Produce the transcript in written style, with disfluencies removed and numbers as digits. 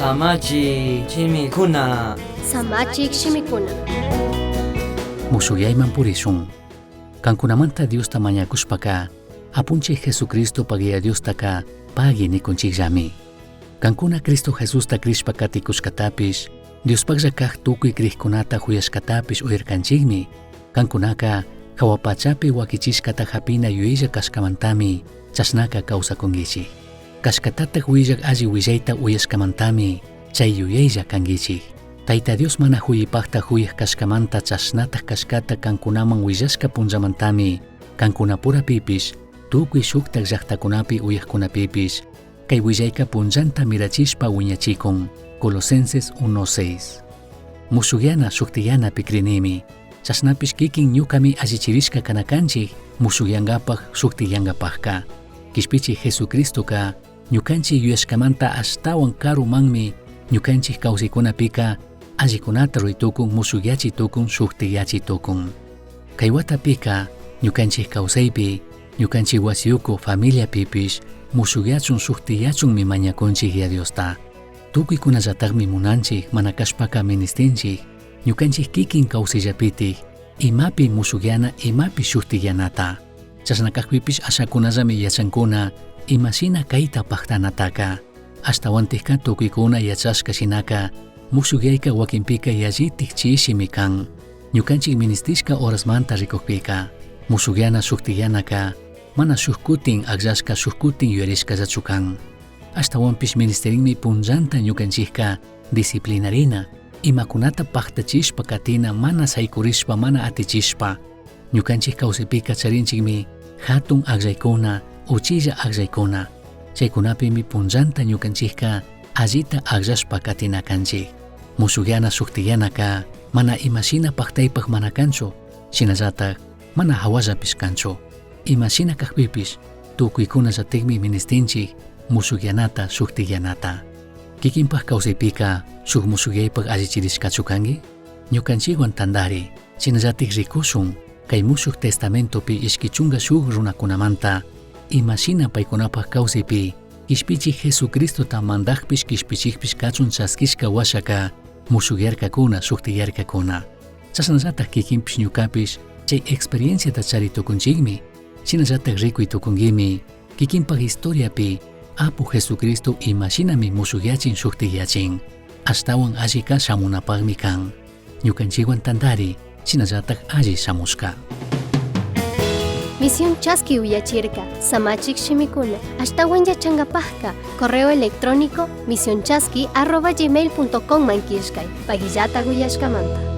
Samachi chimikuna. Samachik shimikuna. Musuqayman purisun. Kankunamanta Diosta mañakushpaka, apunchik Jesucristo pagia Diostaka pagi nikunchikllami. Kankuna Cristo Jesusta krishpaka tikushkatapish, Diospaklla kaq tukuy kriqkunata huyashkatapish uyarkanchikmi. Kankunaka hawapachapi wakichishkata hapina yuyilla kashkamantami chasnaka kawsakunkichik. Kashkatata willak alli willayta uyashkamantami chay yuyaylla kankichik. Tayta Dios mana huyipaqta huyaq kashkamanta chasnata kashkata kankunaman willashka punllamantami kankunapurapipish tukuy shuktak llaqtakunapi uyaqkunapipish kay willayka punllanta mirachishpa wiñachikun. Colosenses 1:6. Musuqyana shuktiyana pikrinimi chasnapish kikin ñukami allichirishka kanakanchik musuqyankapaq shuktiyankapaqka. Kishpichik Jesucristoka ñukanchik yuyashkamanta ashtawan karumanmi ñukanchik kawsaykunapika allikunata ruytukun musuqyachitukun shuktiyachitukun. Kay watapika ñukanchik kawsaypi ñukanchik wasiyuku familiapipish musuqyachun shuktiyachunmi mañakunchik ya Diosta. Tukuykunallatakmi munanchik mana kashpaka ministinchik ñukanchik kikin kawsayllapitik imapi musuqyana imapi shuktiyanata. Chasnakaqpipish ashakunallami yachankuna imashina kayta paqtanataka. Ashtawantikka tukuykuna yachashka shinaka musuqyayka wakinpika yallitik chishimi kan. Ñukanchik ministishka horasmanta rikuqpika musuqyana shuktiyanaka mana shuk kutin aqllashka shuk kutin yuyarishkallachu kan. Ashtawanpish ministerinmi punllanta ñukanchikka disciplinarina imakunata paqtachishpa katina mana saykurishpa mana atichishpa. Ñukanchik kawsaypika charinchikmi hatun aqllaykuna uchilla aqllaykuna. Chaykunapimi punllanta ñukanchikka allita aqllashpa katinakanchik. Musuqyana shuktiyanaka mana imashina paqtaypaq mana kanchu, shinallatak mana hawallapish kanchu. Imashina kaqpipish tukuykunallatikmi ministinchik musuqyanata shuktiyanata. Kikinpaq kawsaypika shuk musuqyaypaq allichirishkachu kanki? Ñukanchikwan tandari shinallatik rikushun kay musuq testamentopi ishkichunga shuk runakunamanta imashina paykunapaq kawsaypi kishpichik Jesucristota mandaqpish kishpichikpish kachun chaskishka washaka musuqyarkakuna shuktiyarkakuna. Chasnallatak kikinpish ñukapish chay experienciata charitukunchikmi. Shinallatak rikuytukunkimi kikinpaq historiapi Apu Jesucristo imashinami musuqyachin shuktiyachin ashtawan allika shamunapaqmi kan. Ñukanchikwan tandari shinallatak alli shamushka. Misión Chasqui Uyachirka, Samachik Shimikuna, ashtawan yachangapajka, correo electrónico misionchasqui@gmail.com mankishkay, pagillata uyashkamanta.